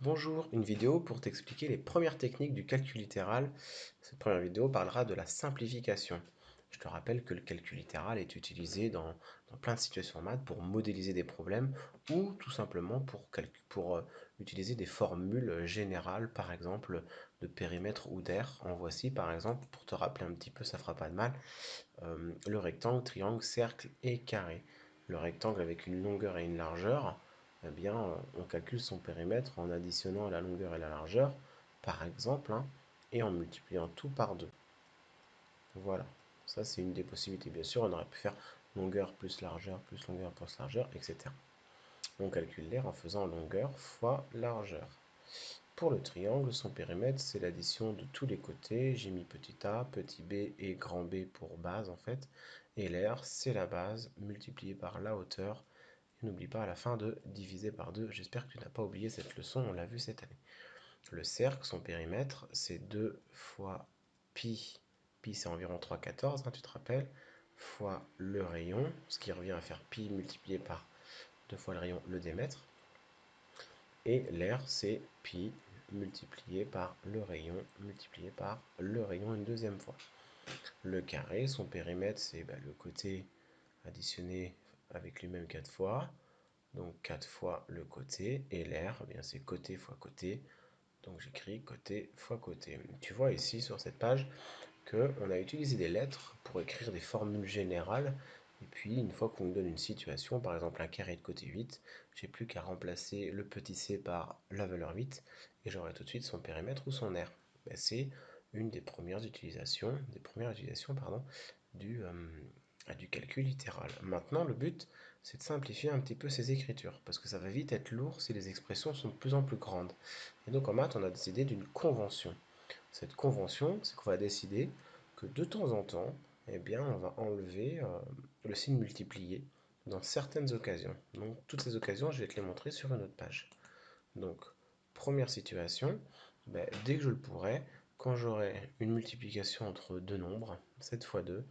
Bonjour, une vidéo pour t'expliquer les premières techniques du calcul littéral. Cette première vidéo parlera de la simplification. Je te rappelle que le calcul littéral est utilisé dans plein de situations en maths pour modéliser des problèmes ou tout simplement pour utiliser des formules générales, par exemple de périmètre ou d'aire. En voici par exemple, pour te rappeler un petit peu, ça fera pas de mal, le rectangle, triangle, cercle et carré. Le rectangle avec une longueur et une largeur, eh bien, on calcule son périmètre en additionnant la longueur et la largeur, par exemple, hein, et en multipliant tout par 2. Voilà, ça c'est une des possibilités. Bien sûr, on aurait pu faire longueur plus longueur plus largeur, etc. On calcule l'aire en faisant longueur fois largeur. Pour le triangle, son périmètre, c'est l'addition de tous les côtés. J'ai mis petit a, petit b et grand B pour base en fait. Et l'aire, c'est la base multipliée par la hauteur. Et n'oublie pas à la fin de diviser par 2. J'espère que tu n'as pas oublié cette leçon, on l'a vu cette année. Le cercle, son périmètre, c'est 2 fois pi. Pi, c'est environ 3,14, hein, tu te rappelles, fois le rayon, ce qui revient à faire pi multiplié par 2 fois le rayon, le diamètre. Et l'air, c'est pi multiplié par le rayon, multiplié par le rayon une deuxième fois. Le carré, son périmètre, c'est le côté additionné avec lui-même 4 fois. Donc 4 fois le côté. Et l'air, c'est côté fois côté. Donc j'écris côté fois côté. Tu vois ici sur cette page qu'on a utilisé des lettres pour écrire des formules générales. Et puis, une fois qu'on me donne une situation, par exemple un carré de côté 8, j'ai plus qu'à remplacer le petit c par la valeur 8 et j'aurai tout de suite son périmètre ou son aire. C'est une des premières utilisations du calcul littéral. Maintenant, le but, c'est de simplifier un petit peu ces écritures, parce que ça va vite être lourd si les expressions sont de plus en plus grandes. Et donc en maths, on a décidé d'une convention. Cette convention, c'est qu'on va décider que de temps en temps, on va enlever le signe multiplié dans certaines occasions. Donc toutes ces occasions, je vais te les montrer sur une autre page. Donc, première situation, dès que je le pourrai, quand j'aurai une multiplication entre deux nombres, 7 fois 2,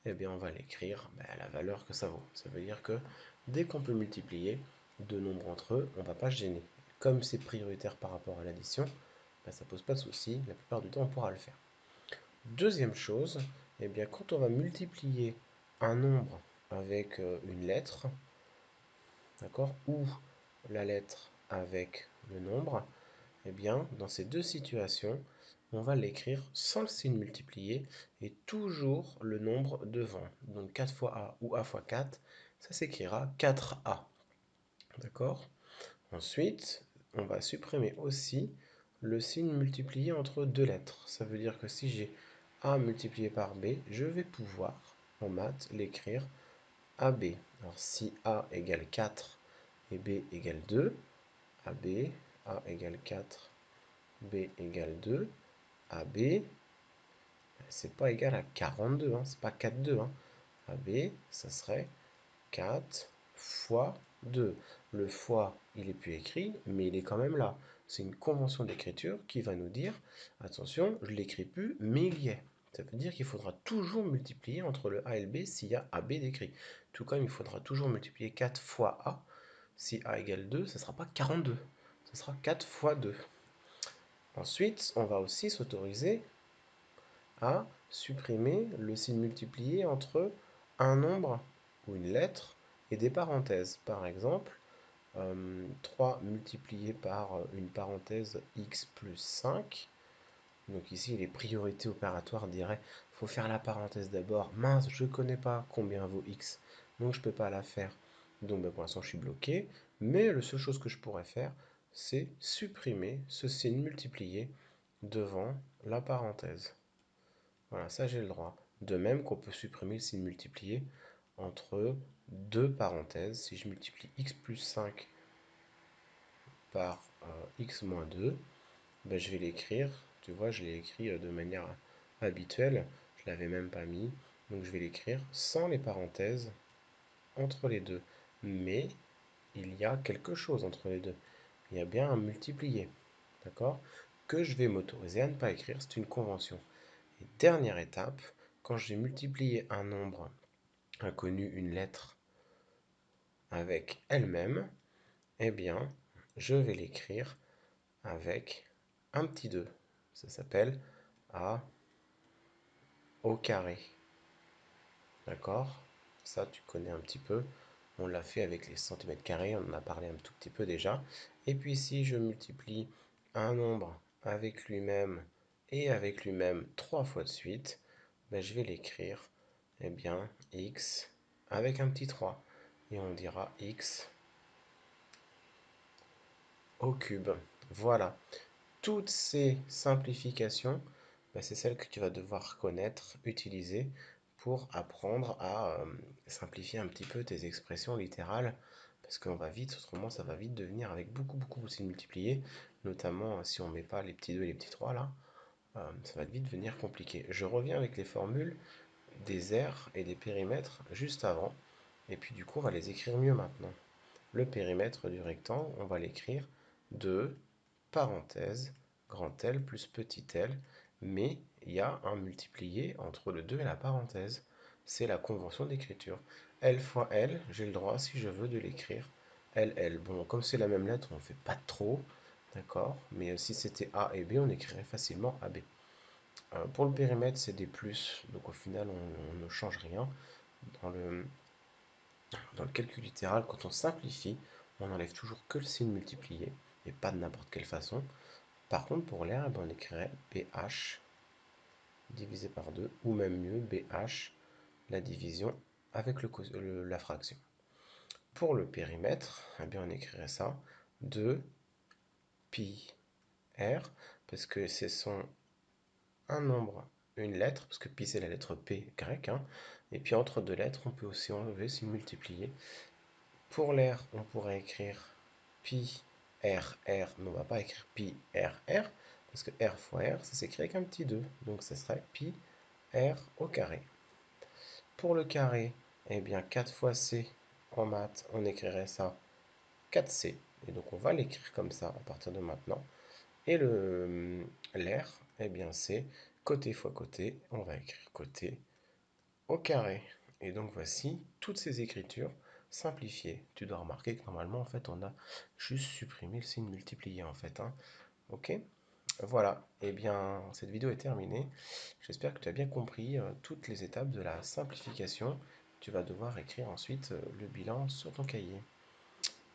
on va l'écrire à la valeur que ça vaut. Ça veut dire que dès qu'on peut multiplier deux nombres entre eux, on ne va pas se gêner. Comme c'est prioritaire par rapport à l'addition, ça ne pose pas de souci, la plupart du temps on pourra le faire. Deuxième chose, quand on va multiplier un nombre avec une lettre, d'accord, ou la lettre avec le nombre, dans ces deux situations, on va l'écrire sans le signe multiplié et toujours le nombre devant. Donc 4 fois A ou A fois 4, ça s'écrira 4A. D'accord? Ensuite, on va supprimer aussi le signe multiplié entre deux lettres. Ça veut dire que si j'ai A multiplié par B, je vais pouvoir, en maths, l'écrire AB. Alors si A égale 4 et B égale 2, AB, A égale 4, B égale 2, AB, c'est pas égal à 42, hein, c'est pas 4, 2. Hein. AB, ça serait 4 fois 2. Le fois, il est plus écrit, mais il est quand même là. C'est une convention d'écriture qui va nous dire, attention, je ne l'écris plus, mais il y est. Ça veut dire qu'il faudra toujours multiplier entre le A et le B s'il y a AB d'écrit. Tout comme il faudra toujours multiplier 4 fois A. Si A égale 2, ce ne sera pas 42. Ce sera 4 fois 2. Ensuite, on va aussi s'autoriser à supprimer le signe multiplié entre un nombre ou une lettre et des parenthèses. Par exemple, 3 multiplié par une parenthèse x plus 5. Donc ici, les priorités opératoires diraient, il faut faire la parenthèse d'abord. Mince, je ne connais pas combien vaut x, donc je ne peux pas la faire. Donc pour l'instant, je suis bloqué. Mais la seule chose que je pourrais faire, c'est supprimer ce signe multiplié devant la parenthèse. Voilà, ça j'ai le droit. De même qu'on peut supprimer le signe multiplié entre deux parenthèses. Si je multiplie x plus 5 par x moins 2, je vais l'écrire. Tu vois, je l'ai écrit de manière habituelle. Je ne l'avais même pas mis. Donc je vais l'écrire sans les parenthèses entre les deux. Mais il y a quelque chose entre les deux. Il y a bien un multiplié. D'accord? Que je vais m'autoriser à ne pas écrire. C'est une convention. Et dernière étape, quand j'ai multiplié un nombre inconnu, une lettre, avec elle-même, je vais l'écrire avec un petit 2. Ça s'appelle A au carré. D'accord? Ça, tu connais un petit peu. On l'a fait avec les centimètres carrés, on en a parlé un tout petit peu déjà. Et puis si je multiplie un nombre avec lui-même et avec lui-même 3 fois de suite, ben, je vais l'écrire, eh bien, x avec un petit 3. Et on dira x au cube. Voilà. Toutes ces simplifications, bah, c'est celles que tu vas devoir connaître, utiliser pour apprendre à simplifier un petit peu tes expressions littérales, parce qu'on va vite, autrement ça va vite devenir avec beaucoup beaucoup aussi de multiplier, notamment si on ne met pas les petits 2 et les petits 3 là, ça va vite devenir compliqué. Je reviens avec les formules des aires et des périmètres juste avant, et puis du coup on va les écrire mieux maintenant. Le périmètre du rectangle, on va l'écrire 2 parenthèse, grand L plus petit l, mais il y a un multiplié entre le 2 et la parenthèse. C'est la convention d'écriture. L fois L, j'ai le droit, si je veux, de l'écrire LL. Bon, comme c'est la même lettre, on ne fait pas trop, d'accord? Mais si c'était A et B, on écrirait facilement AB. Pour le périmètre, c'est des plus, donc au final, on ne change rien. Dans le, dans le calcul littéral, quand on simplifie, on n'enlève toujours que le signe multiplié, et pas de n'importe quelle façon. Par contre, pour l'air, on écrirait BH divisé par 2, ou même mieux, BH, la division avec la fraction. Pour le périmètre, eh bien, on écrirait ça 2 pi r, parce que c'est un nombre, une lettre, parce que pi c'est la lettre P grecque, hein, et puis entre deux lettres, on peut aussi enlever, c'est multiplier. Pour l'air, on pourrait écrire pi r r, mais on ne va pas écrire pi r r, parce que r fois r, ça s'écrit avec un petit 2, donc ça serait pi r au carré. Pour le carré, eh bien 4 fois c en maths, on écrirait ça 4c, et donc on va l'écrire comme ça à partir de maintenant. Et l'air, eh bien c'est côté fois côté, on va écrire côté au carré. Et donc voici toutes ces écritures simplifiées. Tu dois remarquer que normalement, en fait, on a juste supprimé le signe multiplié, en fait, hein. Ok? Voilà. Eh bien, cette vidéo est terminée. J'espère que tu as bien compris toutes les étapes de la simplification. Tu vas devoir écrire ensuite le bilan sur ton cahier.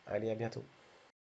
Allez, à bientôt.